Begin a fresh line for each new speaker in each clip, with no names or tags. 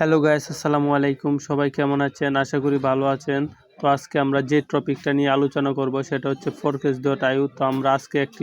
Hello guys, আসসালামু আলাইকুম। সবাই কেমন আছেন? আশা করি ভালো আছেন। তো আজকে আমরা যে টপিকটা নিয়ে আলোচনা করব সেটা হচ্ছে Forces.io। তো আমরা আজকে একটি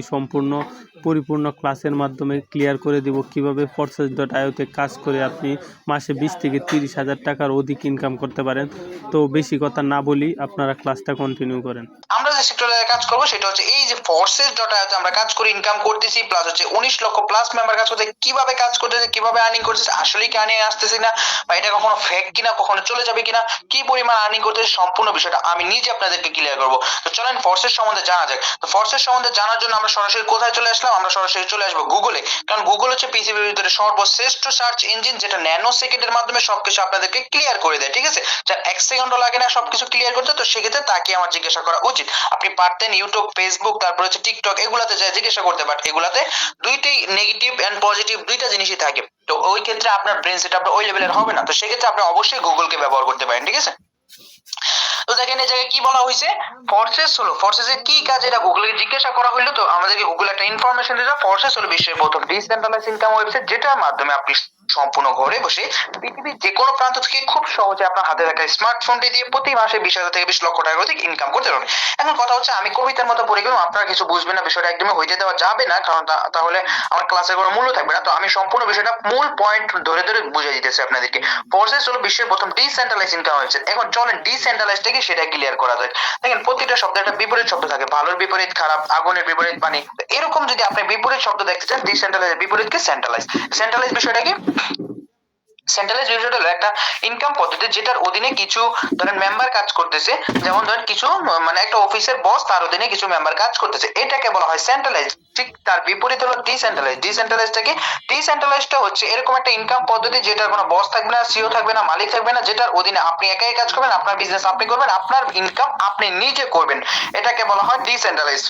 পরিপূর্ণ ক্লাসের মাধ্যমে ক্লিয়ার করে দিব কিভাবে Forces.io তে কাজ করে আপনি মাসে 20 থেকে 30,000 টাকার অধিক ইনকাম করতে পারেন। তো বেশি কথা না বলি, আপনারা ক্লাসটা কন্টিনিউ করেন।
আমরা যে সেক্টরে কাজ করব সেটা হচ্ছে এই যে Forces.io তে আমরা কাজ করে ইনকাম করতেছি, প্লাস হচ্ছে 19 লক্ষ প্লাস মেম্বার কাজ করতে কিভাবে কাজ করতেছে, কিভাবে আর্নিং করতেছে, আসলে কি আর্নিং আসতেছে না, বা এটা কখনো ফেক কিনা, কখনো চলে যাবে কিনা, কি পরিমাণ আর্নিং করতেছে, সম্পূর্ণ বিষয়টা আমি নিজে আপনাদেরকে ক্লিয়ার করব। তো চলেন ফোর্সেস সম্বন্ধে জানা যাক। তো ফোর্সেস সম্বন্ধে জানার জন্য আমরা সরাসরি কোথায় চলে আসলাম? আমরা সরাসরি চলে আসবো গুগলে, কারণ গুগল হচ্ছে পৃথিবীর ভিতরে সর্বশ্রেষ্ঠ সার্চ ইঞ্জিন, যেটা ন্যানো সেকেন্ডের মাধ্যমে সবকিছু আপনাদেরকে ক্লিয়ার করে দেয়। ঠিক আছে, যার 1 সেকেন্ডও লাগে না সবকিছু ক্লিয়ার করতে। তো সেক্ষেত্রে তাকে আমার জিজ্ঞাসা করা উচিত। আপনি পারতেন ইউটিউব, ফেসবুক, তারপর হচ্ছে টিকটক, এগুলাতে যা জিজ্ঞাসা করতে, বাট এগুলাতে দুইটাই নেগেটিভ এন্ড পজিটিভ দুইটা জিনিসই থাকে। তো ওই ক্ষেত্রে আপনার ব্রেন সেটআপটা ওই লেভেলের হবে না। তো সেক্ষেত্রে আপনি অবশ্যই গুগলকে ব্যবহার করতে পারেন। ঠিক আছে, তো দেখেন এই জায়গায় কি বলা হয়েছে, ফোর্সেস এর কি কাজ, এটা গুগলকে জিজ্ঞাসা করা হলো। তো আমাদেরকে গুগল একটা ইনফরমেশন দিল, ফোর্সেস হলো বিশ্বের প্রথম ডিসেন্ট্রালাইজ ইনকাম ওয়েবসাইট, যেটার মাধ্যমে আপনি সম্পূর্ণ ঘরে বসে পৃথিবীর যে কোনো প্রান্ত থেকে খুব সহজে আপনার হাতে থাকা স্মার্টফোনটি দিয়ে প্রতি মাসে 20,000 থেকে 20 লক্ষ টাকা অধিক ইনকাম করতে পারবেন। এখন কথা হচ্ছে, আমি কবিতার মতো পড়ে গেলাম, আপনারা কিছু বুঝবেন না, বিষয়টা একদমই হইতে দেওয়া যাবে না, কারণ তাহলে আমার ক্লাসের কোনো মূল্য থাকবে না। তো আমি সম্পূর্ণ বিষয়টা মূল পয়েন্ট ধরে ধরে বুঝিয়ে দিতেছি আপনাদেরকে। ফোর্সেস হলো বিশ্বের প্রথম ডিসেন্ট্রালাইজ ইনকাম ওয়েবসাইট। এখন চলেন ডিসেন্ট্রালাইজটা কি সেটা ক্লিয়ার করা যাক। দেখেন প্রতিটা শব্দে একটা বিপরীত শব্দ থাকে, ভালোর বিপরীত খারাপ, আগুনের বিপরীত পানি। এরকম যদি আপনি বিপরীত শব্দ দেখতে চান, ডিসেন্ট্রালাইজ বিপরীত কি সেন্ট্রালাইজ। সেন্ট্রালাইজ বিষয়টা কি? সেন্ট্রালাইজ বিষয়টা হলো একটা ইনকাম পদ্ধতি, যেটার অধীনে কিছু ধরেন মেম্বার কাজ করতেছে। যেমন ধরেন কিছু মানে একটা অফিসের বস, তার অধীনে কিছু মেম্বার কাজ করতেছে, এটাকে বলা হয় সেন্ট্রালাইজ। ঠিক তার বিপরীত হলো ডিসেন্ট্রালাইজ। ডিসেন্ট্রালাইজটা কি? ডিসেন্ট্রালাইজটা হচ্ছে এরকম একটা ইনকাম পদ্ধতি যেটার কোনো বস থাকবে না, সিও থাকবে না, মালিক থাকবে না, যেটার অধীনে আপনি একাই কাজ করবেন, আপনার বিজনেস আপনি করবেন, আপনার ইনকাম আপনি নিজে করবেন। এটাকে বলা হয় ডিসেন্ট্রালাইজ।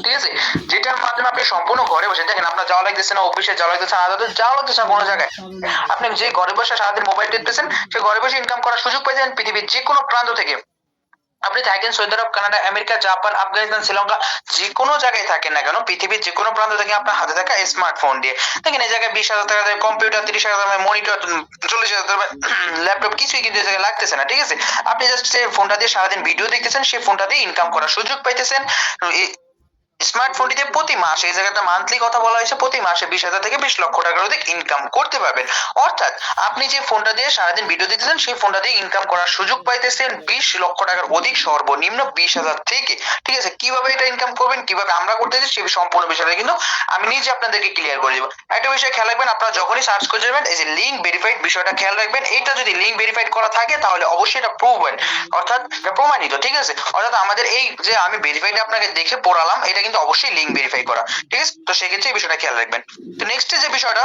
ঠিক আছে, যেটার মাধ্যমে আপনি সম্পূর্ণ ঘরে বসে, দেখেন আপনার যাওয়া লাগতেছে না অফিসে, যাওয়া লাগতেছে না আদালতে, যাওয়া লাগতেছে না কোনো জায়গায়, আপনি যে ঘরে বসে সারাদিন মোবাইল টিপতেছেন, সে ঘরে বসে ইনকাম করার সুযোগ পাইছেন পৃথিবীর যে কোনো প্রান্ত থেকে। আপনি থাকেন Saudi Arab, Canada, America, Japan, Afghanistan, Sri Lanka, যে কোনো জায়গায় থাকেন না কেন, পৃথিবীর যে কোনো প্রান্ত থেকে আপনার হাতে থাকা স্মার্টফোন দিয়ে, দেখেন এই জায়গায় 20,000 টাকা দিয়ে কম্পিউটার, 30,000 টাকা মনিটর, 40,000 টাকা ল্যাপটপ, কিছুই কিন্তু এই জায়গায় লাগতেছে না। ঠিক আছে, আপনি জাস্ট সেই ফোনটা দিয়ে সারাদিন ভিডিও দেখতেছেন, সেই ফোনটা দিয়ে ইনকাম করার সুযোগ পাইতেছেন। স্মার্টফোনটিতে প্রতি মাসে, এই জায়গাটা মান্থলি কথা বলা হয়েছে, প্রতি মাসে 20,000 থেকে 20 লক্ষ টাকার অধিক ইনকাম করতে পারবেন। অর্থাৎ আপনি যে ফোনটা দিয়ে সারাদিন ভিডিও দেখতেছেন, সেই ফোনটা দিয়ে ইনকাম করার সুযোগ পাইতেছেন 20 লক্ষ টাকার অধিক, সর্বনিম্ন 20,000 থেকে। ঠিক আছে, কিভাবে এটা ইনকাম করবেন, কিভাবে আমরা করতেছি, সেই সম্পূর্ণ বিষয়টা কিন্তু আমি নিজে আপনাদেরকে ক্লিয়ার করে দিব। একটা বিষয় খেয়াল রাখবেন, আপনারা যখনই সার্চ করে যাবেন, এই যে লিংক ভেরিফাইড বিষয়টা খেয়াল রাখবেন। এটা যদি লিংক ভেরিফাইড করা থাকে তাহলে অবশ্যই এটা প্রুভেন, অর্থাৎ এটা প্রমাণিত। ঠিক আছে, অর্থাৎ আমাদের এই যে আমি ভেরিফাইড আপনাকে দেখে পড়ালাম, এটা কিন্তু অবশ্যই লিংক ভেরিফাই করা। ঠিক আছে, তো সেক্ষেত্রে এই বিষয়টা খেয়াল রাখবেন। তো নেক্সট যে বিষয়টা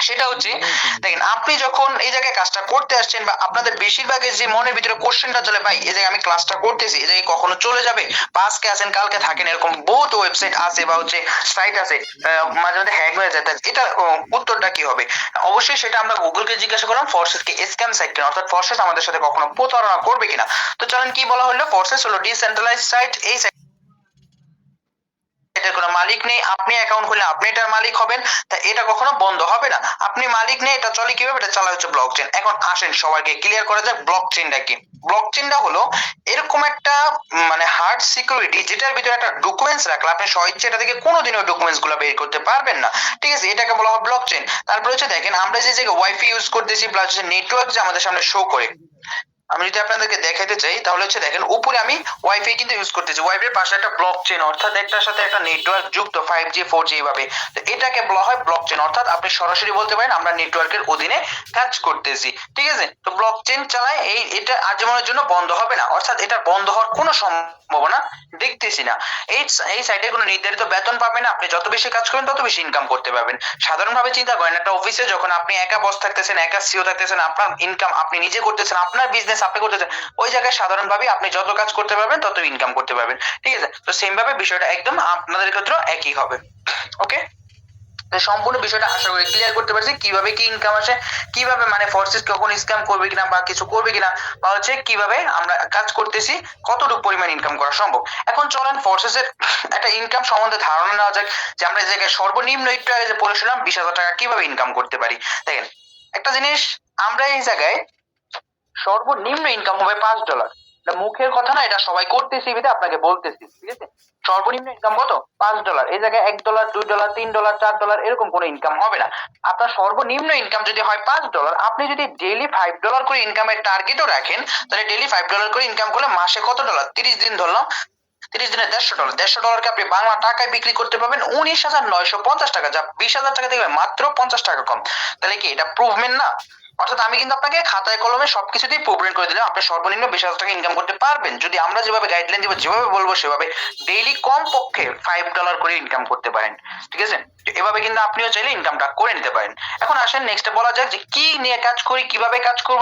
সেটা হচ্ছে, দেখেন আপনি যখন এই জায়গায় কাজটা করতে আসছেন, বা আপনাদের বেশিরভাগের যে মনের ভিতরে কোশ্চেনটা চলে, ভাই এই জায়গায় আমি ক্লাসটা করতেছি, এই জায়গায় কখনো চলে যাবে, বা আজকে আসেন কালকে থাকেন, এরকম বহুত ওয়েবসাইট আছে বা হচ্ছে সাইট আছে, মাঝে মাঝে হ্যাক হয়ে যায়, এটা উত্তরটা কি হবে? অবশ্যই সেটা আমরা গুগলকে জিজ্ঞাসা করলাম, ফোর্সেস কি স্ক্যাম সাইট কিনা, অর্থাৎ ফোর্সেস আমাদের সাথে কখনো প্রতারণা করবে কিনা। তো চলেন কি বলা হলো, ফোর্সেস হলো ডিসেন্ট্রালাইজড সাইট। এই এটার কোনো মালিক নেই, আপনি অ্যাকাউন্ট খুললে আপনি এটার মালিক হবেন, তাই এটা কখনো বন্ধ হবে না। আপনি মালিক নেই, এটা চলে কিভাবে? এটা চালা হচ্ছে ব্লকচেন। এখন আসেন সবাইকে ক্লিয়ার করা যাক ব্লকচেনটা কি। ব্লকচেনটা হলো এরকম একটা মানে হার্ড সিকিউরিটি, যেটার ভিতরে একটা ডকুমেন্টস রাখলে আপনি স্বইচ্ছে এটা থেকে কোনোদিনও ডকুমেন্টস গুলো বের করতে পারবেন না। ঠিক আছে, এটাকে বলা হয় ব্লকচেন। তারপরে হচ্ছে দেখেন আমরা যে জায়গায় ওয়াইফাই ইউজ করতেছি, প্লাস হচ্ছে নেটওয়ার্ক যে আমাদের সামনে শো করে, আমি যদি আপনাদেরকে দেখাইতে চাই তাহলে হচ্ছে দেখেন উপরে আমি ওয়াইফাই কিন্তু ইউজ করতেছি, ওয়াইফাই পাশে একটা ব্লকচেন, অর্থাৎ একটার সাথে একটা নেটওয়ার্ক যুক্ত 5G 4G এইভাবে। তো এটাকে বলা হয় ব্লকচেন, অর্থাৎ আপনি সরাসরি বলতে পারেন আমরা নেটওয়ার্কের অধীনে কাজ করতেছি। ঠিক আছে, তো ব্লকচেন চালায় এটা আজীবনের জন্য বন্ধ হবে না, অর্থাৎ এটা বন্ধ হওয়ার কোনো সম্ভাবনা দেখতেছি না। এই সাইটে কোনো নির্ধারিত বেতন পাবেন না, আপনি যত বেশি কাজ করেন তত বেশি ইনকাম করতে পারবেন। সাধারণভাবে চিন্তা করেন একটা অফিসে যখন আপনি একা বস থাকতেছেন, একা সিও থাকতেছেন, আপনার ইনকাম আপনি নিজে করতেছেন, আপনার বিজনেস আপনি করতেছেন, ওই জায়গায় সাধারণভাবে আপনি যত কাজ করতে পারবেন তত ইনকাম করতে পারবেন। ঠিক আছে, তো সেম ভাবে বিষয়টা একদম আপনাদের ক্ষেত্রেও একই হবে। ওকে, সম্পূর্ণ বিষয়টা আশা করি ক্লিয়ার করতে পারছি, কিভাবে কি ইনকাম আসে, কিভাবে মানে ফোর্সেস কখন স্ক্যাম করবে কিনা বা কিছু করবে কিনা, বা হচ্ছে কিভাবে আমরা কাজ করতেছি, কতটুকু পরিমাণ ইনকাম করা সম্ভব। এখন চলেন ফোর্সেস এর একটা ইনকাম সম্বন্ধে ধারণা নেওয়া যাক, যে আমরা এই জায়গায় সর্বনিম্ন একটু আগে যে পড়ে শুনলাম 20,000 টাকা কিভাবে ইনকাম করতে পারি। দেখেন একটা জিনিস, আমরা এই জায়গায় সর্বনিম্ন ইনকাম হবে $5। এটা মুখের কথা না, এটা সবাই করতেছি বিধে আপনাকে বলতেছি, ঠিক আছে? সর্বনিম্ন ইনকাম কত? $5। এই জায়গায় $1, $2, $3, $4 এরকম কোনো ইনকাম হবে না। আপনার সর্বনিম্ন ইনকাম যদি হয় $5, আপনি যদি ডেইলি $5 করে ইনকামের টার্গেটও রাখেন, তাহলে ডেইলি $5 করে ইনকাম করলে মাসে কত ডলার? 30 দিন ধরলাম, 30 দিনে $150। $150কে আপনি বাংলা টাকায় বিক্রি করতে পারবেন 19,950 টাকা, যা 20,000 টাকা থেকে মাত্র 50 টাকা কম। তাহলে কি এটা প্রুভমেন্ট না? অর্থাৎ আমি কিন্তু আপনাকে খাতায় কলমে সবকিছুতেই প্রুভমেন্ট করে দিলাম আপনি সর্বনিম্ন 20,000 টাকা ইনকাম করতে পারবেন, যদি আমরা যেভাবে গাইডলাইন দিব, যেভাবে বলবো সেভাবে ডেইলি কম পক্ষে $5 করে ইনকাম করতে পারেন, ঠিক আছে? তো এভাবে কিন্তু আপনিও চাইলে ইনকামটা করে নিতে পারেন। এখন আসেন নেক্সটে বলা যাক যে কি নিয়ে কাজ করি, কিভাবে কাজ করব,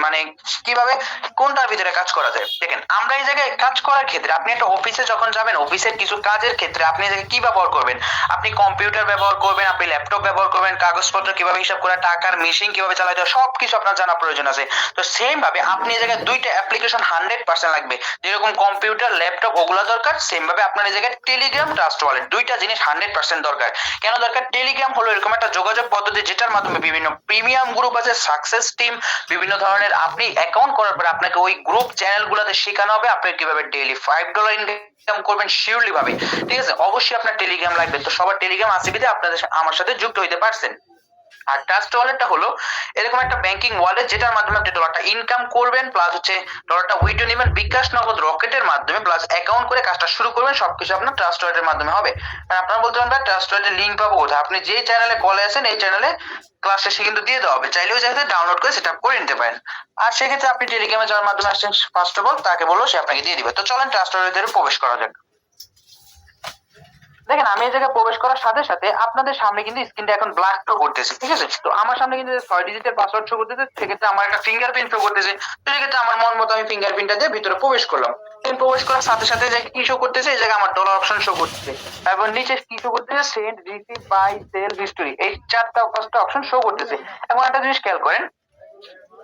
মানে কিভাবে কোনটার ভিতরে কাজ করা যায়। দেখেন, আমরা এই জায়গায় কাজ করার ক্ষেত্রে আপনি একটা অফিসে যখন যাবেন, অফিসের কিছু কাজের ক্ষেত্রে আপনি এই জায়গায় কি ব্যবহার করবেন? আপনি কম্পিউটার ব্যবহার করবেন, আপনি ল্যাপটপ ব্যবহার করবেন, কাগজপত্র কিভাবে হিসাব করা, টাকার মেশিন কিভাবে চালাতে হয়, সবকিছু আপনার জানা প্রয়োজন আছে। তো সেম ভাবে আপনি এই জায়গায় দুইটা অ্যাপ্লিকেশন 100% লাগবে, যেরকম কম্পিউটার ল্যাপটপ ওগুলা দরকার, সেম ভাবে আপনার এই জায়গায় টেলিগ্রাম, ট্রাস্ট ওয়ালেট, দুইটা জিনিস 100% দরকার। কেন দরকার? টেলিগ্রাম হলো এরকম একটা যোগাযোগ পদ্ধতি যেটার মাধ্যমে বিভিন্ন প্রিমিয়াম গ্রুপ আছে, সাকসেস টিম, বিভিন্ন ধরনের আপনি অ্যাকাউন্ট করার পর আপনাকে ওই গ্রুপ চ্যানেল গুলাতে শেখানো হবে আপনি কিভাবে ডেইলি $5 ইনকাম করবেন শিওরলি ভাবে, ঠিক আছে? অবশ্যই আপনার টেলিগ্রাম লাগবে। তো সবার টেলিগ্রাম আছে বিধে আপনাদের আমার সাথে যুক্ত হইতে পারছেন। আর ট্রাস্ট ওয়ালেটটা হলো এরকম একটা ব্যাংকিং ওয়ালেট যেটার মাধ্যমে আপনি ডলারটা ইনকাম করবেন, প্লাস হচ্ছে ডলারটা উইথড্র নেবেন বিকাশ নগদ রকেটের মাধ্যমে, প্লাস অ্যাকাউন্ট করে কাজটা শুরু করবেন, সবকিছু আপনার ট্রাস্ট ওয়ালেটের মাধ্যমে হবে। আর আপনারা বলতে পারেন ট্রাস্ট ওয়ালেটের লিংক পাবো কোথায়? আপনি যে চ্যানেলে কলে আছেন এই চ্যানেলে ক্লাস শেষে কিন্তু দিয়ে দেওয়া হবে, চাইলেও চাইলে ডাউনলোড করে সেটা করে নিতে পারেন। আর সেক্ষেত্রে আপনি টেলিগ্রামে যাওয়ার মাধ্যমে আসছেন, ফার্স্ট অফ অল তাকে বলবো সে আপনাকে দিয়ে দিবে। তো চলেন ট্রাস্ট ওয়ালেটের প্রবেশ করা যাক। দেখেন, আমি এই জায়গায় প্রবেশ করার সাথে সাথে আপনাদের সামনে কিন্তু স্ক্রিনটা এখন ব্ল্যাক শো করতেছে, ঠিক আছে? তো আমার সামনে কিন্তু 6 ডিজিটের পাসওয়ার্ড শো করতেছে, সেক্ষেত্রে আমার একটা ফিঙ্গারপ্রিন্ট শো করতেছে। তো সেক্ষেত্রে আমার মন মতো আমি ফিঙ্গারপ্রিন্টটা দিয়ে ভিতরে প্রবেশ করলাম। প্রবেশ করার সাথে সাথে যে কি শো করতেছে, এই জায়গায় আমার ডলার অপশন শো করতেছে, এবং নিচে কি শো করতেছে? Send, receive, buy, sell, history, এই 4টা অপশন শো করতেছে। এবং একটা জিনিস খেয়াল করেন,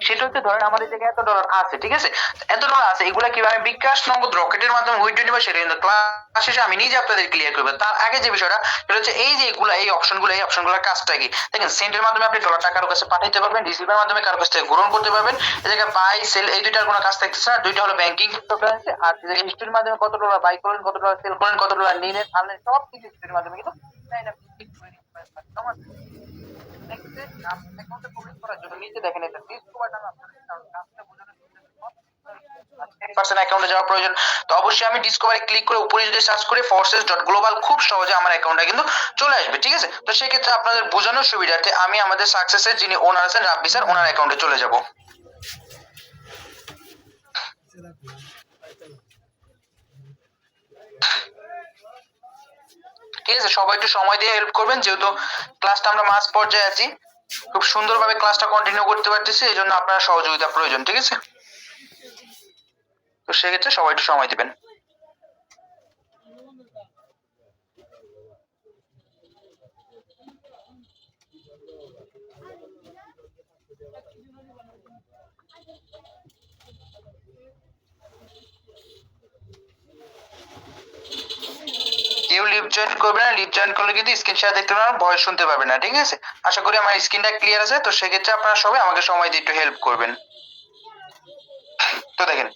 সেটা হচ্ছে ধরেন আমাদের জায়গায় $1 আছে, ঠিক আছে? $1 আছে, এগুলা কিভাবে বিকাশ নগদ রকেটের মাধ্যমে উইথড্র নিব সেটা কিন্তু ক্লাস শেষে আমি নিজে আপনাদের ক্লিয়ার করব। তার আগে যে বিষয়টা সেটা হচ্ছে এই যে এগুলা, এই অপশনগুলোর কাজটা কি? দেখেন, সেন্ডের মাধ্যমে আপনি ডলারটা কারো কাছে পাঠাইতে পারবেন, রিসিভের মাধ্যমে কারো কাছ থেকে গ্রহণ করতে পারবেন। এই জায়গায় বাই, সেল এই দুইটার কোনো কাজ থাকতেছে না, দুইটা হলো ব্যাংকিং ক্রিপ্টোকারেন্সি। আর এই জায়গায় হিস্টোরির মাধ্যমে কত ডলার বাই করলেন, কত ডলার সেল করলেন, কত ডলার নিলেন আনলেন, সব কিছু হিস্টোরির মাধ্যমে কিন্তু প্রবেশ করার জন্য নিচে দেখেন এটা ডিসকো বাটন অ্যাকাউন্টে যাওয়ার প্রয়োজন। তো অবশ্যই আমি ডিসকভারে ক্লিক করে উপরে যদি সার্চ করে forces.global খুব সহজে আমার অ্যাকাউন্টটা কিন্তু চলে আসবে, ঠিক আছে? তো সেক্ষেত্রে আপনাদের বোঝানোর সুবিধার্থে আমি আমাদের সাকসেসের যিনি ওনার আছেন রাব্বি স্যার, ওনার অ্যাকাউন্টে চলে যাব। ঠিক আছে, সবাই একটু সময় দিয়ে হেল্প করবেন, যেহেতু ক্লাসটা আমরা মাঝ পর্যায়ে আছি, খুব সুন্দরভাবে ক্লাসটা কন্টিনিউ করতে পারতেছি, এই জন্য আপনার সহযোগিতা প্রয়োজন, ঠিক আছে? তো সেক্ষেত্রে সবাই একটু সময় দিবেন। কেউ লিভ জয়েন করবে না, লিভ জয়েন করলে কিন্তু স্ক্রিন শেয়ার দেখতে পাবেন, ভয়েস শুনতে পাবেন না, ঠিক আছে? আশা করি আমার স্ক্রিনটা ক্লিয়ার আছে। তো সেক্ষেত্রে আপনারা সবাই আমাকে সময় দিয়ে একটু হেল্প করবেন। তো দেখেন,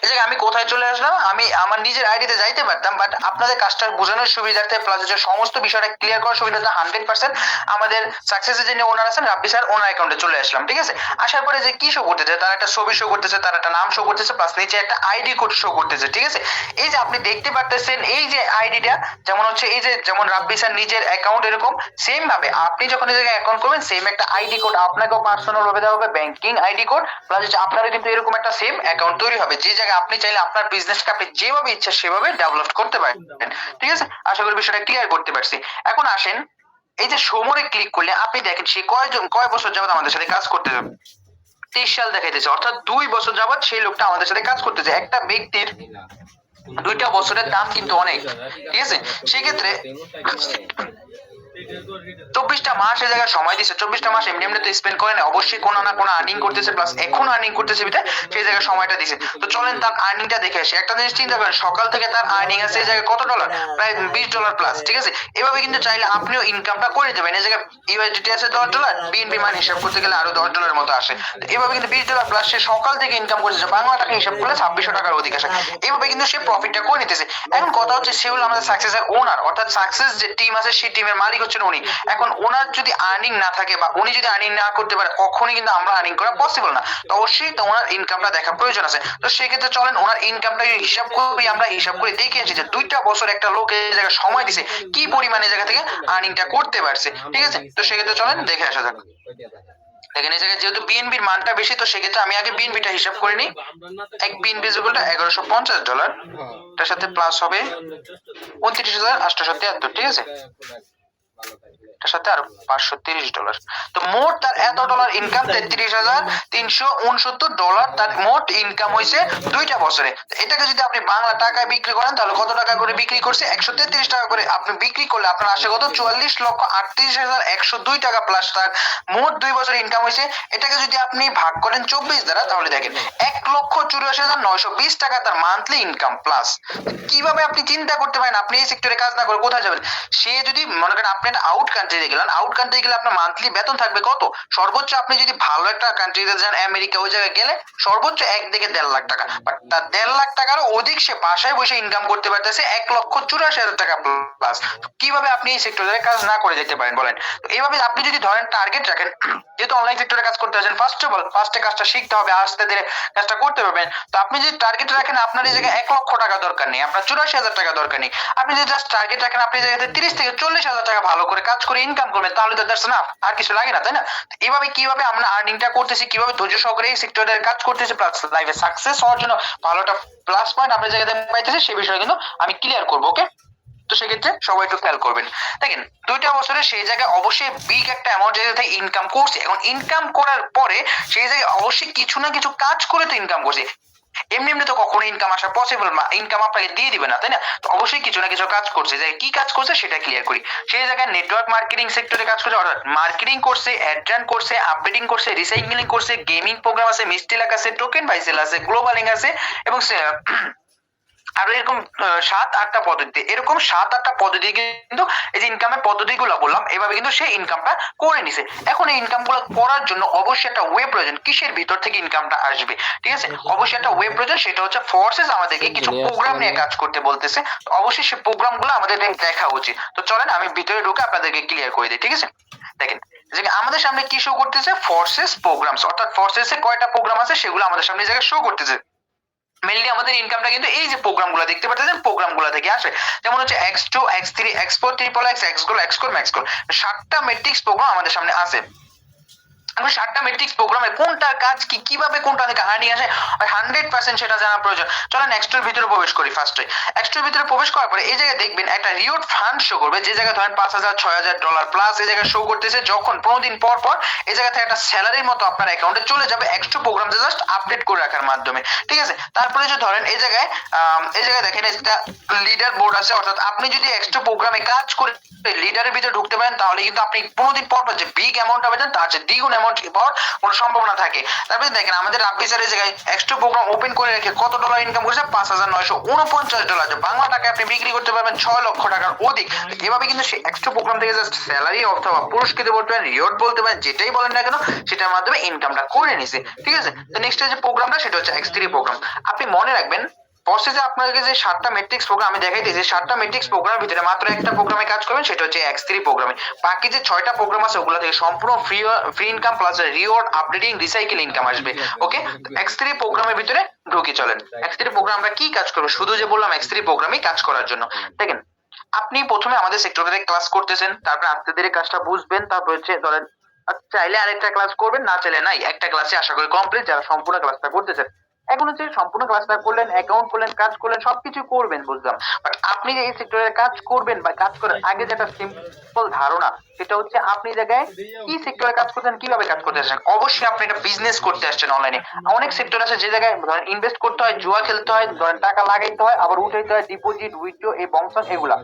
এই জায়গায় আমি কোথায় চলে আসলাম, আমি আমার নিজের আইডিতে যাইতে পারতাম, বাট আপনাদের কাজটা বোঝানোর সুবিধার্থে প্লাস হচ্ছে সমস্ত বিষয়টা ক্লিয়ার করার সুবিধার্থে 100% আমাদের সাকসেসের যিনি ওনার আছেন রাব্বি স্যার, ওনার অ্যাকাউন্টে চলে আসলাম, ঠিক আছে? আসার পরে যে কি শো করতেছে, তার একটা ছবি শো করতেছে, তার একটা নাম শো করতেছে, প্লাস নিচে একটা আইডি কোড শো করতেছে, ঠিক আছে? এই যে আপনি দেখতে পারতেছেন এই যে আইডিটা, যেমন হচ্ছে এই যে যেমন রাব্বি স্যার নিজের অ্যাকাউন্ট এরকম, সেম ভাবে আপনি যখন এই জায়গায় অ্যাকাউন্ট করবেন সেম একটা আইডি কোড আপনাকেও পার্সোনাল ভাবে দেওয়া হবে, ব্যাংকিং আইডি কোড, প্লাস হচ্ছে আপনারও কিন্তু এরকম একটা সেম অ্যাকাউন্ট তৈরি হবে, যে জায়গায় আপনি চাইলে আপনার বিজনেসকে আপনি যেভাবে ইচ্ছা সেভাবে ডেভেলপ করতে পারেন, ঠিক আছে? আশা করি বিষয়টা ক্লিয়ার করতে পারছি। এখন আসেন, এই যে সমরে ক্লিক করলে আপনি দেখেন সে কয় বছর যাবত আমাদের সাথে কাজ করতে যাবে, 23 সাল দেখাইতেছে, অর্থাৎ 2 বছর যাবত সেই লোকটা আমাদের সাথে কাজ করতেছে। একটা ব্যক্তির 2টা বছরের দাম কিন্তু অনেক, ঠিক আছে? সেক্ষেত্রে 24টা মাস এই জায়গায় সময় দিছে, 24টা মাস এমনি এমনি তো স্পেন্ড করে না, অবশ্যই কোনো না কোনো আর্নিং করতেছে, প্লাস এখন আর্নিং করতেছে বিধায় সেই জায়গায় সময়টা দিছে। তো চলেন তার আর্নিংটা দেখে আসি। একটা জিনিস চিন্তা করেন, সকাল থেকে তার আর্নিং আছে এই জায়গায় কত ডলার, প্রায় $20 প্লাস, ঠিক আছে। এভাবে কিন্তু চাইলে আপনিও ইনকামটা করে দেবেন। এই জায়গায় ইউএসডিটি আছে $10, বিএনপি মান হিসাব করতে গেলে আরো $10 মতো আসে। তো এভাবে কিন্তু $20 প্লাস সে সকাল থেকে ইনকাম করতেছে, বাংলা টাকা হিসাব করলে 2600 টাকার অধিক আসে। এইভাবে কিন্তু সে প্রফিটটা করে নিতেছে। এখন কথা হচ্ছে সে হলো আমাদের সাকসেসের ওনার, অর্থাৎ সাকসেস যে টিম আছে সেই টিমের মালিক হচ্ছেন উনি। এখন ওনার যদি আর্নিং না থাকে বা উনি যদি আর্নিং না করতে পারে, কখনোই কিন্তু আমরা আর্নিং করা পসিবল না। তো অবশ্যই তো ওনার ইনকামটা দেখা প্রয়োজন আছে। তো সেক্ষেত্রে চলেন ওনার ইনকামটা হিসাব করি, আমরা হিসাব করে দেখে আসি যে 2টা বছর একটা লোক এই জায়গায় সময় দিছে কি পরিমাণে জায়গা থেকে আর্নিংটা করতে পারছে, ঠিক আছে। তো সেক্ষেত্রে চলেন দেখে আসা যাক। দেখেন এই জায়গায় যেহেতু বিএনবির মানটা বেশি, তো সেক্ষেত্রে আমি আগে বিএনবিটা হিসাব করে নিই। এক বিএনবি ইকুয়ালটা $1150, তার সাথে প্লাস হবে 29,873, ঠিক আছে। তার সাথে আর $530। তো মোট তার এত ডলার ইনকাম $33,369 তার মোট ইনকাম হয়েছে 2টা বছরে। এটাকে যদি আপনি বাংলা টাকায় বিক্রি করেন তাহলে কত টাকা করে বিক্রি করছে, 133 টাকা করে আপনি বিক্রি করলে আপনার আসে কত, 44,38,102 টাকা প্লাস তার মোট 2 বছর ইনকাম হয়েছে। এটাকে যদি আপনি ভাগ করেন 24 দ্বারা, তাহলে দেখেন 1,84,920 টাকা তার মান্থলি ইনকাম প্লাস। কিভাবে আপনি চিন্তা করতে পারেন, আপনি এই সেক্টরে কাজ না করে কোথায় যাবেন? সে যদি মনে করেন আপনি একটা আউট কান্ট্রিতে গেলেন, আউট কান্ট্রি গেলে আপনার মান্থলি বেতন থাকবে কত, সর্বোচ্চ আপনি যদি ভালো একটা কান্ট্রিতে যান, আমেরিকা ওই জায়গায় গেলে সর্বোচ্চ 1 থেকে 1.5 লাখ টাকা, বাট তার 1.5 লাখ টাকারও অধিক সে বাসায় বসে ইনকাম করতে পারতেছে 1,84,000 টাকা প্লাস। কিভাবে আপনি এই সেক্টরে কাজ না করে যেতে পারেন বলেন? তো এইভাবে আপনি যদি ধরেন টার্গেট রাখেন, যেহেতু অনলাইন সেক্টরে কাজ করতে আছেন, ফার্স্ট অফ অল ফার্স্টে কাজটা শিখতে হবে, আস্তে ধীরে কাজটা করতে পারবেন। তো আপনি যদি টার্গেট রাখেন আপনার এই জায়গায় 1 লক্ষ টাকা দরকার নেই, আপনার 84,000 টাকা দরকার নেই। আপনি যদি জাস্ট টার্গেট রাখেন আপনি জায়গাতে 30 থেকে 40,000 টাকা ভালো করে কাজ করে ইনকাম করবেন, তাহলে তো দ্যাটস এনাফ, আর কিছু লাগে না, তাই না? এভাবে কিভাবে আমরা আর্নিংটা করতেছি, কিভাবে ধৈর্য সহকারে এই সেক্টরে কাজ করতেছি, প্লাস লাইফে সাকসেস হওয়ার জন্য ভালোটা প্লাস পয়েন্ট আমরা জায়গাতে পাইতেছি, সেই বিষয়ে কিন্তু আমি ক্লিয়ার করবো, ওকে। তো সেক্ষেত্রে সবাই একটু খেয়াল করবেন। দেখেন 2টা বছরে সেই জায়গায় অবশ্যই বিগ একটা অ্যামাউন্ট জায়গা থেকে ইনকাম করছে। এখন ইনকাম করার পরে সেই জায়গায় অবশ্যই কিছু না কিছু কাজ করে তো ইনকাম করছে, এমনি এমনি তো কখনো ইনকাম আসা পসিবল না, ইনকাম আপনাকে দিয়ে দিবে না, তাই না? তো অবশ্যই কিছু না কিছু কাজ করছে, যে কি কাজ করছে সেটা ক্লিয়ার করি। সেই জায়গায় নেটওয়ার্ক মার্কেটিং সেক্টরে কাজ করছে, অর্থাৎ মার্কেটিং করছে, অ্যাড রান করছে, আপডেটিং করছে, রিসাইক্লিং করছে, গেমিং প্রোগ্রাম আছে, মিস্টি লাক আছে, টোকেন বাইসেল আছে, গ্লোবালিং আছে, এবং আরো এরকম 7-8টা পদ্ধতি, এরকম 7-8টা পদ্ধতি কিন্তু এই যে ইনকামের পদ্ধতিগুলো বললাম, এভাবে কিন্তু সে ইনকামটা করে নিছে। এখন এই ইনকামগুলো করার জন্য অবশ্যই একটা ওয়ে প্রয়োজন, কিসের ভিতর থেকে ইনকামটা আসবে, ঠিক আছে। অবশ্যই একটা ওয়ে প্রয়োজন, সেটা হচ্ছে ফোর্সেস আমাদেরকে কিছু প্রোগ্রাম নিয়ে কাজ করতে বলতেছে। তো অবশ্যই সেই প্রোগ্রামগুলো আমাদের দেখা উচিত। তো চলেন আমি ভিতরে ঢুকে আপনাদেরকে ক্লিয়ার করে দিই, ঠিক আছে। দেখেন যে আমাদের সামনে কি শো করতেছে, ফোর্সেস প্রোগ্রামস, অর্থাৎ ফোর্সেসে কয়টা প্রোগ্রাম আছে সেগুলো আমাদের সামনে এই জায়গায় শো করতেছে। মেইনলি আমাদের ইনকামটা কিন্তু এই যে প্রোগ্রামগুলো দেখতে পাচ্ছেন প্রোগ্রামগুলো থেকে আসে, যেমন হচ্ছে X2 X3 X4 triple X Xgoal Xcore Maxgoal, 7টা মেট্রিক্স প্রোগ্রাম আমাদের সামনে আছে। এখন 7টা মেট্রিক্স প্রোগ্রামে কোনটার কাজ কি, কিভাবে কোনটা থেকে আর্নিং আসে 100% সেটা জানা প্রয়োজন। চলেন X2 এর ভিতরে প্রবেশ করি। ফার্স্টে X2 এর ভিতরে প্রবেশ করার পরে এই জায়গায় দেখবেন একটা রিওয়ার্ড ফান্ড শো করবে, যে জায়গায় ধরেন 5,000 6,000 ডলার প্লাস এই জায়গায় শো করতেছে। যখন 15 দিন পর পর এই জায়গা থেকে একটা স্যালারির মতো আপনার অ্যাকাউন্টে চলে যাবে X2 প্রোগ্রাম জাস্ট আপডেট করে রাখার মাধ্যমে, ঠিক আছে। তারপরে যে ধরেন এই জায়গায় দেখেন একটা লিডার বোর্ড আছে, অর্থাৎ আপনি যদি X2 প্রোগ্রামে কাজ করে লিডারের ভিতরে ঢুকতে পারেন তাহলে কিন্তু আপনি 15 দিন পর পর যে বিগ অ্যামাউন্টটা পাবেন তার চেয়ে দ্বিগুণ অ্যামাউন্ট পাওয়ার কোনো সম্ভাবনা থাকে। তারপরে দেখেন আমাদের রাব্বি স্যার এই জায়গায় X2 প্রোগ্রাম ওপেন করে রেখে কত ডলার ইনকাম করেছে, $5,949। বাংলা টাকায় আপনি বিক্রি করতে পারবেন 6 লক্ষ টাকার অধিক। এভাবে কিন্তু সেই X2 প্রোগ্রাম থেকে জাস্ট স্যালারি অথবা পুরস্কৃত বলতে পারেন, রিওয়ার্ড বলতে পারেন, যেটাই বলেন না কেন সেটার মাধ্যমে ইনকামটা করে নিছে, ঠিক আছে। তো নেক্সট যে প্রোগ্রামটা সেটা হচ্ছে X3 প্রোগ্রাম। আপনি মনে রাখবেন প্রসেসে আপনাকে যে 7টা মেট্রিক্স প্রোগ্রাম আমি দেখাইতেছি, 7টা মেট্রিক্স প্রোগ্রামের ভিতরে মাত্র একটা প্রোগ্রামে কাজ করবেন, সেটা হচ্ছে X3 প্রোগ্রামে। বাকি যে 6টা প্রোগ্রাম আছে ওগুলো থেকে সম্পূর্ণ free income plus reward, updating, recycle income আসবে, ওকে। X3 প্রোগ্রামের ভিতরে ঢুকে চলেন। X3 প্রোগ্রাম আমরা কি কাজ করব, শুধু যে বললাম X3 প্রোগ্রামই কাজ করার জন্য। দেখেন আপনি প্রথমে আমাদের সেক্টরে ক্লাস করতেছেন, তারপর আস্তে ধীরে কাজটা বুঝবেন, তারপর হচ্ছে ধরেন চাইলে আরেকটা ক্লাস করবেন, না চাইলে নাই, একটা ক্লাসে আশা করি কমপ্লিট যারা সম্পূর্ণ ক্লাসটা করতেছেন। এখন হচ্ছে সম্পূর্ণ ক্লাসটা করলেন, অ্যাকাউন্ট করলেন, কাজ করলেন, সবকিছু করবেন বুঝলাম, বাট আপনি যে এই সেক্টরে কাজ করবেন বা কাজ করার আগে যেটা সিম্পল ধারণা সেটা হচ্ছে আপনি জায়গায় কি সেক্টরে কাজ করতেন, কিভাবে কাজ করতে আসছেন। অবশ্যই আপনি একটা বিজনেস করতে আসছেন অনলাইনে। অনেক সেক্টর আছে যে জায়গায় ধরেন ইনভেস্ট করতে হয়, জুয়া খেলতে হয়, ধরেন টাকা লাগাইতে হয়, আবার উঠাইতে হয়, ডিপোজিট, উইথড্র, এই বংশন এগুলা।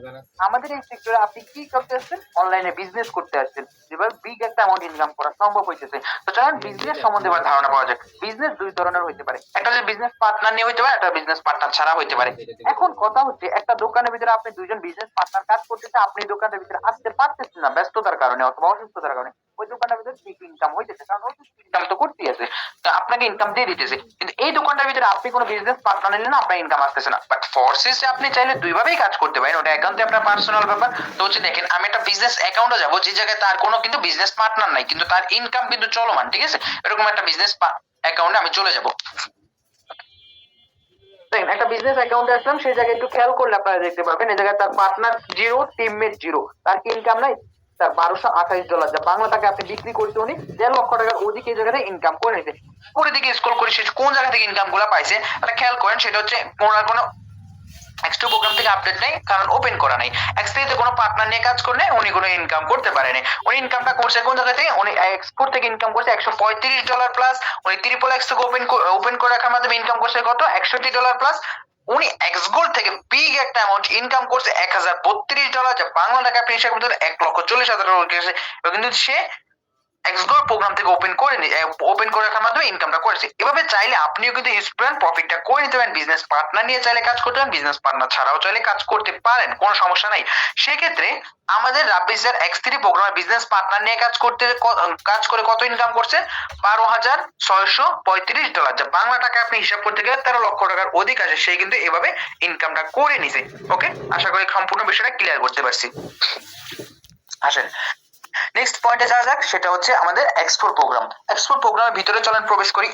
আমাদের এই সেক্টরে আপনি কি করতে আসছেন, অনলাইনে বিজনেস করতে আসছেন, যেভাবে বিগ একটা অ্যামাউন্ট ইনকাম করা সম্ভব হইতেছে। তো চলেন বিজনেস সম্বন্ধে এবার ধারণা পাওয়া যাক। বিজনেস দুই ধরনের হইতে পারে, একটা হচ্ছে বিজনেস পার্টনার নিয়ে হইতে পারে, একটা বিজনেস পার্টনার ছাড়া হইতে পারে। এখন কথা হচ্ছে একটা দোকানের ভিতরে আপনি দুইজন বিজনেস পার্টনার কাজ করতেছে, আপনি দোকানের ভিতরে আসতে পারতেছেন না ব্যস্ততার কারণে অথবা অসুস্থতার কারণে, ওই দোকানের ভিতরে ঠিক ইনকাম হইতেছে, কারণ ওই ইনকাম তো করতেই আছে, তো আপনাকে ইনকাম দিয়ে দিতেছে। কিন্তু এই দোকানটার ভিতরে আপনি কোনো বিজনেস পার্টনার নিলে না, আপনার ইনকাম আসতেছে না। বাট ফোর্সেস আপনি চাইলে দুইভাবেই কাজ করতে পারেন, ওটা একান্তই আপনার পার্সোনাল ব্যাপার। তো হচ্ছে দেখেন, আমি একটা বিজনেস অ্যাকাউন্টে যাবো যে জায়গায় তার কোনো কিন্তু বিজনেস পার্টনার নাই, কিন্তু তার ইনকাম কিন্তু চলমান, ঠিক আছে, এরকম একটা বিজনেস অ্যাকাউন্টে আমি চলে যাব। দেখেন একটা বিজনেস অ্যাকাউন্টে আসলাম, সেই জায়গায় একটু খেয়াল করলে আপনারা দেখতে পাবেন এই জায়গায় তার পার্টনার জিরো, টিমমেট জিরো, তার কি ইনকাম নাই, তার $1228, যা বাংলা টাকা আপনি বিক্রি করতে উনি 1.5 লক্ষ টাকার অধিক এই জায়গাতে ইনকাম করে নিতে। পরে দিকে স্ক্রল করে সে কোন জায়গা থেকে ইনকাম গুলা পাইছে এটা খেয়াল করেন, সেটা হচ্ছে কোনো এক্সট্রা প্রোগ্রাম থেকে আপডেট নেই, কারণ ওপেন করা নাই। এক্সট্রাতে কোনো পার্টনার নিয়ে কাজ করলে উনি কোনো ইনকাম করতে পারেনি। উনি ইনকামটা করছে কোন জায়গা থেকে, উনি এক্সপোর্ট থেকে ইনকাম করছে $135 প্লাস। উনি ট্রিপল এক্স থেকে ওপেন করে রাখার মাধ্যমে ইনকাম করছে কত, $61 প্লাস। উনি এক্সগোল্ড থেকে বিগ একটা অ্যামাউন্ট ইনকাম করছে $1032, যা বাংলা টাকা আপনি হিসাব করতে 1,40,000 কিন্তু সে এক্সগোর প্রোগ্রাম থেকে ওপেন করে রাখার মাধ্যমে ইনকামটা করেছে। এভাবে চাইলে আপনিও কিন্তু স্টুডেন্ট প্রফিটটা করে নিতে পারেন। বিজনেস পার্টনার নিয়ে চাইলে কাজ করতে পারেন, বিজনেস পার্টনার ছাড়াও চাইলে কাজ করতে পারেন, কোনো সমস্যা নাই। সেক্ষেত্রে আমাদের রাব্বি স্যার X3 প্রোগ্রামে বিজনেস পার্টনার নিয়ে কাজ করে কত ইনকাম করছে, $12,635, যা বাংলা টাকা আপনি হিসাব করতে গেলে 13 লক্ষ টাকার অধিক আসে। সে কিন্তু এভাবে ইনকামটা করে নিছে। ওকে, আশা করি সম্পূর্ণ বিষয়টা ক্লিয়ার করতে পারছি। আসেন নেক্সট পয়েন্টে যাওয়া যাক, সেটা হচ্ছে আমাদের এক্সপোর্ট প্রোগ্রাম। এক্সপোর্ট প্রোগ্রামের ভিতরে চলেন প্রবেশ করি।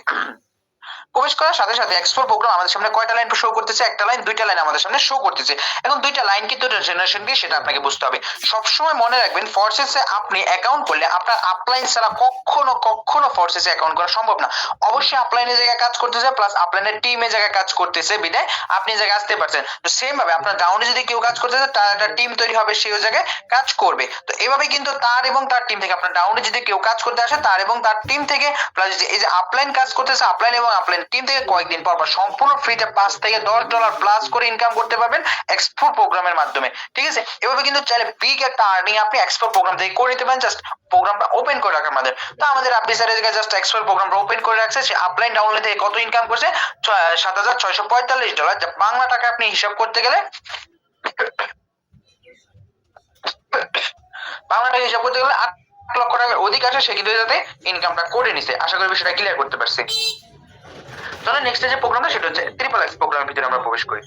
প্রবেশ করার সাথে সাথে এক্সপোর্ট প্রোগ্রাম আমাদের সামনে কয়টা লাইন শো করতেছে, একটা লাইন, দুইটা লাইন আমাদের সামনে শো করতেছে। এখন দুইটা লাইন কিন্তু জেনারেশন কি সেটা আপনাকে বুঝতে হবে। সবসময় মনে রাখবেন, ফোর্সেসে আপনি অ্যাকাউন্ট করলে আপনার আপলাইন ছাড়া কখনো ফোর্সেসে অ্যাকাউন্ট করা সম্ভব না। অবশ্যই আপলাইনের জায়গায় কাজ করতেছে, প্লাস আপলাইনের টিমের জায়গায় কাজ করতেছে, বিদায় আপনি জায়গায় আসতে পারছেন। তো সেম ভাবে আপনার ডাউনে যদি কেউ কাজ করতেছে, তার একটা টিম তৈরি হবে, সেই জায়গায় কাজ করবে। তো এভাবে কিন্তু তার এবং তার টিম থেকে, আপনার ডাউনে যদি কেউ কাজ করতে আসে, তার এবং তার টিম থেকে, প্লাস এই যে আপলাইন কাজ করতেছে, আপলাইন এবং আপলাইন টিম থেকে কয়েকদিন পর সম্পূর্ণ ফ্রিতে $5 থেকে $10 প্লাস করে ইনকাম করতে পারবেন এক্সপোর্ট প্রোগ্রামের মাধ্যমে, ঠিক আছে। এভাবে কিন্তু চাইলে বিগ একটা আর্নিং আপনি এক্সপোর্ট প্রোগ্রাম থেকে করে নিতে পারেন, জাস্ট প্রোগ্রামটা ওপেন করে রাখার মাধ্যমে। তো আমাদের রাব্বি স্যারের জায়গায় জাস্ট এক্সপোর্ট প্রোগ্রামটা ওপেন করে রাখছে, সে আপলাইন ডাউনলাইন থেকে কত ইনকাম করছে, $7,645, যা বাংলা টাকা আপনি হিসাব করতে গেলে $8 লক্ষ টাকার অধিক আছে। সে কিন্তু যাতে ইনকামটা করে নিছে। আশা করি বিষয়টা ক্লিয়ার করতে পারছি। তাহলে নেক্সট যে প্রোগ্রামটা সেটা হচ্ছে ট্রিপল এক্স প্রোগ্রামের ভিতরে আমরা প্রবেশ করি।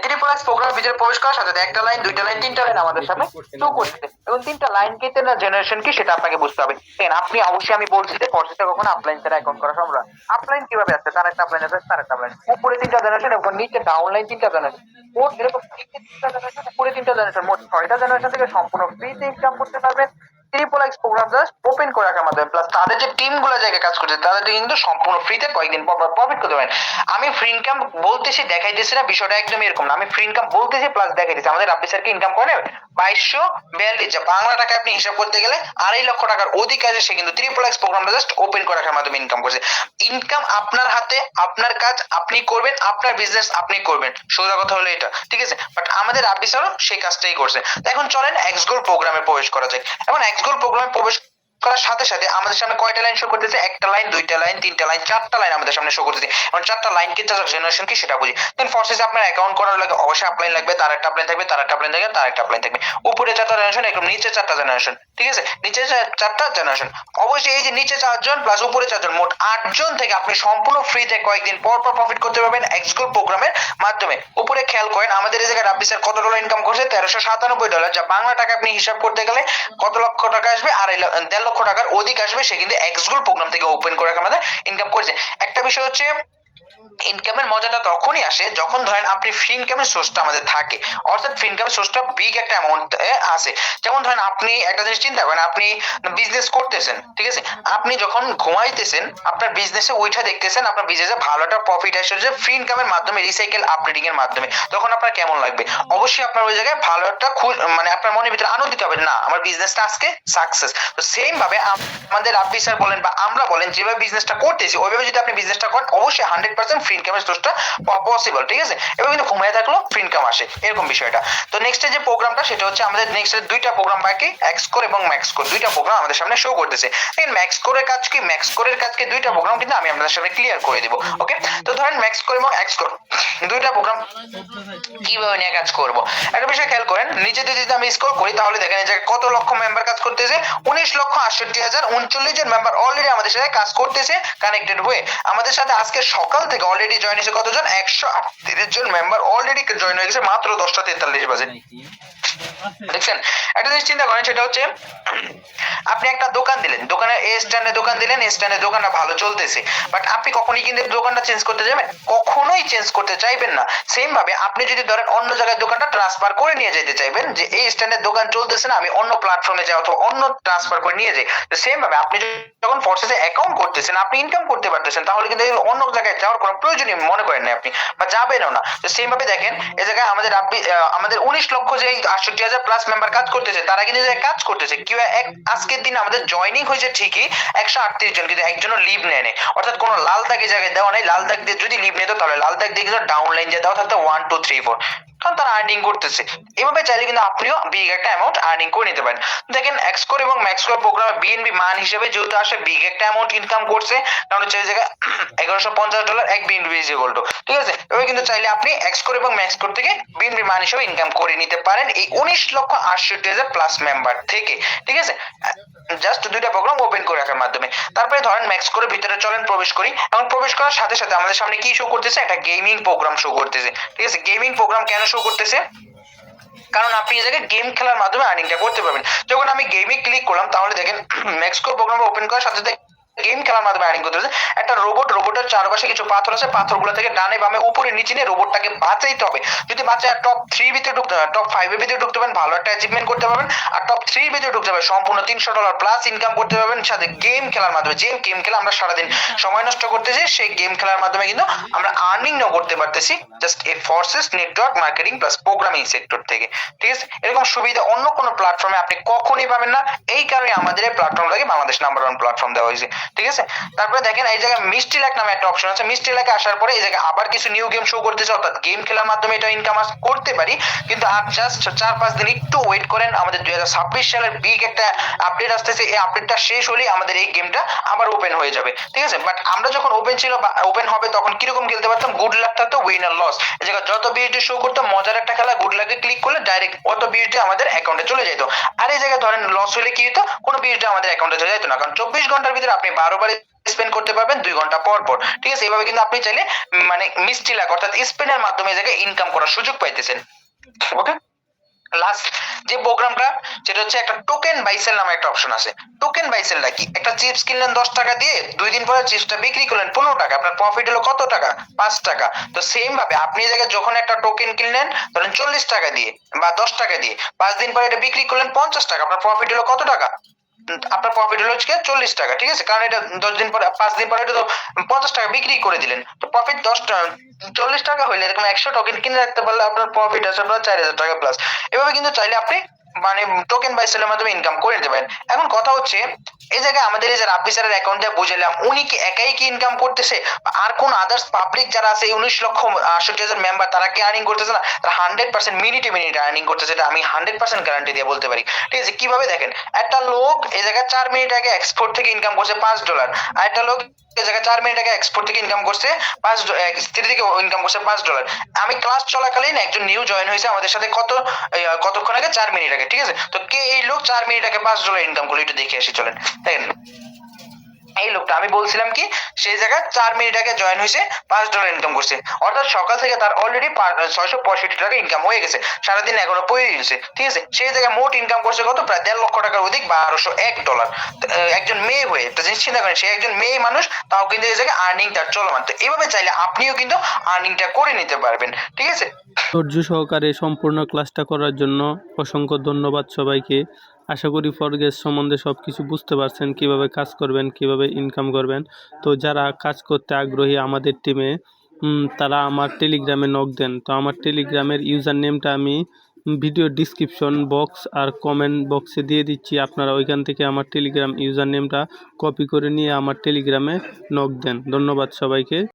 ট্রিপল এক্স প্রোগ্রামের ভিতরে প্রবেশ করার সাথে একটা লাইন, দুইটা লাইন, তিনটা লাইন আমাদের সামনে শো করছে, এবং তিনটা লাইন কে না জেনারেশন কি সেটা আপনাকে বুঝতে হবে। আপনি অবশ্যই, আমি বলছি যে ফোর্সেসে কখনো আপলাইন ছাড়া অ্যাকাউন্ট করা সম্ভব না। আপলাইন কিভাবে আসছে, তার একটা আপলাইন আছে, তার একটা আপলাইন, উপরে তিনটা জেনারেশন এবং নিচে ডাউনলাইন তিনটা জেনারেশন, মোট এরকম তিনটা জেনারেশন, উপরে তিনটা জেনারেশন, মোট 6টা জেনারেশন থেকে সম্পূর্ণ ফ্রিতে ইনকাম করতে পারবেন triple X program just open করে রাখার মাধ্যমে। প্লাস তাদের যে টিম গুলো জায়গায় কাজ করছে, তাদের কিন্তু সম্পূর্ণ ফ্রিতে কয়েকদিন পর প্রফিট করতে পারেন। আমি ফ্রি ইনকাম বলতেছি, দেখাইতেছি না, বিষয়টা একদম এরকম না। আমি ফ্রি ইনকাম বলতেছি প্লাস দেখাইতেছি। আমাদের রাব্বি স্যারকে ইনকাম করে 2242, যা বাংলা টাকা আপনি হিসাব করতে গেলে $2.5 লক্ষ টাকার অধিক আছে। সে কিন্তু ট্রিপল এক্স প্রোগ্রামটা জাস্ট ওপেন করে রাখার মাধ্যমে ইনকাম করছে। ইনকাম আপনার হাতে, আপনার কাজ আপনি করবেন, আপনার বিজনেস আপনি করবেন, সোজা কথা হলো এটা, ঠিক আছে। বাট আমাদের রাব্বি স্যারও সেই কাজটাই করছে। এখন চলেন এক্সগোল প্রোগ্রামে প্রবেশ করা যায়। এখন এক্সগোল প্রোগ্রামে প্রবেশ করার সাথে সাথে আমাদের সামনে কয়টা লাইন শো করতেছে, একটা লাইন, দুইটা লাইন, তিনটা লাইন, চারটা লাইন আমাদের সামনে শো করতেছে। এখন চারটা লাইন কি জেনারেশন কি সেটা বুঝি। দেন ফোর্সেসে আপনার অ্যাকাউন্ট করার লাগে অবশ্যই আপলাইন লাগবে, তার একটা আপলাইন থাকবে, তার একটা আপলাইন থাকবে, তার একটা আপলাইন থাকবে। উপরে চারটা জেনারেশন, একদম নিচে চারটা জেনারেশন, ঠিক আছে, নিচে চারটা জেনারেশন। অবশ্যই এই যে নিচে 4 জন প্লাস উপরে 4 জন, মোট 8 জন থেকে আপনি সম্পূর্ণ ফ্রিতে কয়েকদিন পর প্রফিট করতে পারবেন এক্সগোল প্রোগ্রামের মাধ্যমে। উপরে খেয়াল করেন আমাদের এই জায়গায় রাব্বি স্যার কত ডলার ইনকাম করছে, $1397, যা বাংলা টাকা আপনি হিসাব করতে গেলে কত লক্ষ টাকা আসবে, 1.5 লক্ষ টাকার অধিক আসবে। সে কিন্তু এক্সগোল প্রোগ্রাম থেকে ওপেন করে আমাদের ইনকাম করেছে। একটা বিষয় হচ্ছে ইনকামের মজাটা তখনই আসে যখন ধরেন আপনি ফ্রি ইনকামের সোর্সটা আমাদের থাকে, অর্থাৎ ফ্রি ইনকামের সোর্সটা বিগ একটা অ্যামাউন্ট আছে। যেমন ধরেন আপনি একটা জিনিস চিন্তা করেন, আপনি বিজনেস করতেছেন, ঠিক আছে, আপনি যখন ঘুমাইতেছেন আপনার বিজনেসে ওইটা দেখতেছেন আপনার বিজনেসে ভালো একটা প্রফিট আসছে ফ্রি ইনকামের মাধ্যমে, রিসাইকেল আপডেটিং এর মাধ্যমে, তখন আপনার কেমন লাগবে? অবশ্যই আপনার ওই জায়গায় ভালো একটা মানে আপনার মনের ভিতরে আনন্দিত হবে, না আমার বিজনেসটা আজকে সাকসেস। তো সেম ভাবে আমাদের রাব্বি স্যার বলেন বা আমরা বলেন যেভাবে বিজনেসটা করতেছি ওইভাবে যদি আপনি বিজনেসটা করেন অবশ্যই 100% ফ্রি ইনকামের সোর্সটা পসিবল, ঠিক আছে। এবার কিন্তু ঘুমিয়ে থাকলেও ফ্রি ইনকাম আসে, এরকম বিষয়টা। তো নেক্সট যে প্রোগ্রামটা সেটা হচ্ছে আমাদের নেক্সট দুইটা প্রোগ্রাম বাকি, এক্সকোর এবং ম্যাক্সকোর, দুইটা প্রোগ্রাম আমাদের সামনে শো করতেছে। দেখেন ম্যাক্সকোরের কাজ কি, ম্যাক্সকোরের কাজ কি, দুইটা প্রোগ্রাম কিন্তু আমি আপনাদের সামনে ক্লিয়ার করে দিব। ওকে, তো ধরেন ম্যাক্সকোর এবং এক্সকোর দুইটা প্রোগ্রাম কিভাবে নিয়ে কাজ করব, একটা বিষয় খেয়াল করেন, নিচে যদি আমি স্ক্রল করি তাহলে দেখেন যে কত লক্ষ মেম্বার কাজ করতেছে, 19,68,039 জন মেম্বার অলরেডি আমাদের সাথে কাজ করতেছে কানেক্টেড হয়ে। আমাদের সাথে আজকে সকাল থেকে অলরেডি জয়েন হয়েছে কতজন, 138 জন মেম্বার অলরেডি জয়েন হয়ে গেছে মাত্র 10:43 বাজে। দেখছেন, একটা জিনিস চিন্তা করেন, সেটা হচ্ছে আপনি একটা দোকান দিলেন, দোকানে এ স্ট্যান্ডে দোকান দিলেন, এ স্ট্যান্ডে দোকানটা ভালো চলতেছে, বাট আপনি কখনোই কিন্তু দোকানটা চেঞ্জ করতে যাবেন, কখনোই চেঞ্জ করতে চাইবেন না। সেম ভাবে আপনি যদি ধরেন অন্য জায়গায় দোকানটা ট্রান্সফার করে নিয়ে যেতে চাইবেন, যে এই স্ট্যান্ডের দোকান চলতেছে না আমি অন্য প্ল্যাটফর্মে যাই অথবা অন্য ট্রান্সফার করে নিয়ে যাই, তো সেম ভাবে আপনি যখন ফোর্সেসে অ্যাকাউন্ট করতেছেন আপনি ইনকাম করতে পারতেছেন, তাহলে কিন্তু অন্য জায়গায় যাওয়ার কোনো প্রয়োজনই মনে করেন না আপনি, বা যাবেনও না। তো সেম ভাবে দেখেন এই জায়গায় আমাদের আমাদের 19 লক্ষ যে 68,000 প্লাস মেম্বার কাজ করতেছে, তারা কিন্তু কাজ করতেছে কি আজকের দিন আমাদের জয়নিং হয়েছে ঠিকই 138 জন, কিন্তু একজনও লিভ নেয়, অর্থাৎ কোনো লাল দাগে জায়গায় দেওয়া নেই। লাল দাগ দিয়ে যদি লিভ নিত তাহলে লাল দাগ দিয়ে কিন্তু ডাউন লাইন যে দেওয়া থাকতো 1 2 3 4, কারণ তারা আর্নিং করতেছে। এভাবে চাইলে কিন্তু আপনিও বিগ একটা অ্যামাউন্ট আর্নিং করে নিতে পারেন। দেখেন এক্সকোর এবং ম্যাক্সকোর প্রোগ্রামে বিএনবি মান হিসেবে যেহেতু আসে বিগ একটা অ্যামাউন্ট ইনকাম করছে, কারণ হচ্ছে এই জায়গায় $1150 এক বিএনবি ইজ ইকুয়াল টু, ঠিক আছে। এভাবে কিন্তু চাইলে আপনি এক্সকোর এবং ম্যাক্সকোর থেকে বিএনবি মান হিসেবে ইনকাম করে নিতে পারেন এই 19,68,000 প্লাস মেম্বার থেকে, ঠিক আছে। জাস্ট দুইটা প্রোগ্রাম ওপেন করে রাখার মাধ্যমে। তারপরে ধরেন ম্যাক্সকোরের ভিতরে চলেন প্রবেশ করি, এবং প্রবেশ করার সাথে সাথে আমাদের সামনে কি শো করতেছে, একটা গেমিং প্রোগ্রাম শো করতেছে, ঠিক আছে। গেমিং প্রোগ্রাম কেন শো করতেছে, কারণ আপনি এই জায়গায় গেম খেলার মাধ্যমে আর্নিংটা করতে পারবেন। যখন আমি গেমে ক্লিক করলাম তাহলে দেখেন ম্যাক্সকোর প্রোগ্রাম ওপেন করার সাথে সাথে গেম খেলার মাধ্যমে আর্নিং করতে হচ্ছে। একটা রোবটের চারপাশে কিছু পাথর আছে, পাথরগুলো থেকে ডানে বামে উপরে নিচে নিয়ে রোবটটাকে বাঁচাইতে হবে। যদি বাঁচায় টপ 3 ভিতরে ঢুকতে টপ 5 এর ভিতরে ঢুকতে পারেন, ভালো একটা অ্যাচিভমেন্ট করতে পারবেন। আর টপ 3 এর ভিতরে ঢুকতে পারবেন, সম্পূর্ণ $300 প্লাস ইনকাম করতে পারবেন সাথে গেম খেলার মাধ্যমে। যে গেম খেলা আমরা সারাদিন সময় নষ্ট করতেছি সেই গেম খেলার মাধ্যমে কিন্তু আমরা আর্নিংও করতে পারতেছি, জাস্ট এই forces network marketing plus programming sector থেকে, ঠিক আছে। এরকম সুবিধা অন্য কোনো প্ল্যাটফর্মে আপনি কখনোই পাবেন না, এই কারণে আমাদের এই প্ল্যাটফর্মটাকে বাংলাদেশ নাম্বার 1 প্ল্যাটফর্ম দেওয়া হয়েছে, ঠিক আছে। তারপরে দেখেন এই জায়গায় মিষ্টি লাক নামে একটা অপশন আছে, মিষ্টি লাকে আসার পরে এই জায়গায় আবার কিছু নিউ গেম শো করতেছে, অর্থাৎ গেম খেলার মাধ্যমে এটা ইনকাম করতে পারি। কিন্তু আর জাস্ট 4-5 দিন একটু ওয়েট করেন, আমাদের 2026 সালের বিগ একটা আপডেট আসতেছে, এই আপডেটটা শেষ হলেই আমাদের এই গেমটা আবার ওপেন হয়ে যাবে, ঠিক আছে। বাট আমরা যখন ওপেন ছিল বা ওপেন হবে তখন কিরকম খেলতে পারতাম, গুড লাক থাকতো, উইন আর লস, এই জায়গায় যত বিএসডি শো করতো মজার একটা খেলা, গুড লাকে ক্লিক করলে ডাইরেক্ট অত বিএসডি আমাদের অ্যাকাউন্টে চলে যেত। আর এই জায়গায় ধরেন লস হলে কি হতো, কোনো বিএসডি আমাদের অ্যাকাউন্টে চলে যেত না, কারণ 24 ঘন্টার ভিতরে আপনি 12 বার স্পেন্ড করতে পারবেন 2 ঘন্টা পর পর, ঠিক আছে। এইভাবে কিন্তু আপনি চাইলে মানে মিষ্টি লাক অর্থাৎ স্পেনের মাধ্যমে এই জায়গায় ইনকাম করার সুযোগ পাইতেছেন। ওকে, লাস্ট যে প্রোগ্রামটা সেটা হচ্ছে একটা টোকেন বাইসেল নামে একটা অপশন আছে। টোকেন বাইসেলটা কি, একটা চিপস কিনলেন 10 টাকা দিয়ে, 2 দিন পরে চিপসটা বিক্রি করলেন 15 টাকা, আপনার প্রফিট হলো কত টাকা, 5 টাকা। তো সেম ভাবে আপনি এই জায়গায় যখন একটা টোকেন কিনলেন ধরেন 40 টাকা দিয়ে বা 10 টাকা দিয়ে, 5 দিন পরে এটা বিক্রি করলেন 50 টাকা, আপনার প্রফিট হলো কত টাকা, আপনার প্রফিট হলো 40 টাকা, ঠিক আছে। কারণ এটা 10 দিন পরে 5 দিন পরে এটা তো 50 টাকা বিক্রি করে দিলেন, তো প্রফিট 40 টাকা হইলে এরকম 100 টোকেন কিনে রাখতে পারলে আপনার প্রফিট আছে আপনার 4,000 টাকা প্লাস। এভাবে কিন্তু চাইলে আপনি মানে টোকেন বাই সেলের মাধ্যমে ইনকাম করে নিতে পারেন। এখন কথা হচ্ছে এই জায়গায় আমাদের এই যে রাব্বি স্যারের অ্যাকাউন্টে বুঝালাম উনি কি একাই কি ইনকাম করতেছে, আর কোন আদার্স পাবলিক যারা আছে 19,68,000 মেম্বার তারা কি আর্নিং করতেছে না, তারা 100% মিনিটে মিনিটে আর্নিং করতেছে, এটা আমি 100% গ্যারান্টি দিয়ে বলতে পারি, ঠিক আছে। কিভাবে দেখেন, একটা লোক এই জায়গায় 4 মিনিট আগে এক্সপোর্ট থেকে ইনকাম করছে $5, আর একটা লোক এই জায়গায় 4 মিনিট আগে এক্সপোর্ট থেকে ইনকাম করছে স্ত্রী থেকে ইনকাম করছে $5। আমি ক্লাস চলাকালীন একজন নিউ জয়েন হয়েছে আমাদের সাথে কতক্ষণ আগে, 4 মিনিট আগে, ঠিক আছে। তো কে এই লোক 4 মিনিট আগে $5 ইনকাম করলো একটু দেখে আসি চলেন। দেখেন এই লোকটা আমি বলছিলাম কি সে সেই জায়গায় 4 মিনিট আগে জয়েন হয়েছে, $5 ইনকাম করছে। অর্থাৎ সকাল থেকে তার অলরেডি 665 টাকা ইনকাম হয়ে গেছে, সারাদিন এখনো পড়ে গেছে, ঠিক আছে। সেই জায়গায় মোট ইনকাম করছে কত, প্রায় $1.5 লক্ষ টাকার অধিক, $1201। একজন মেয়ে হয়ে তো জিনিস চিন্তা করেন, সে একজন মেয়ে মানুষ, তাও কিন্তু এই জায়গায় আর্নিং তার চলমান। তো এইভাবে চাইলে আপনিও কিন্তু আর্নিংটা করে নিতে পারবেন, ঠিক আছে।
ধৈর্য সহকারে সম্পূর্ণ ক্লাসটা করার জন্য অসংখ্য ধন্যবাদ সবাইকে। আশা করি ফরগেস সম্বন্ধে সব কিছু বুঝতে পারছেন, কিভাবে কাজ করবেন, কিভাবে ইনকাম করবেন। তো যারা কাজ করতে আগ্রহী আমাদের টিমে, তারা আমার টেলিগ্রামে নক দেন। তো আমার টেলিগ্রামের ইউজার নেমটা আমি ভিডিও ডিসক্রিপশন বক্স আর কমেন্ট বক্সে দিয়ে দিচ্ছি, আপনারা ওইখান থেকে আমার টেলিগ্রাম ইউজার নেমটা কপি করে নিয়ে আমার টেলিগ্রামে নক দেন। ধন্যবাদ সবাইকে।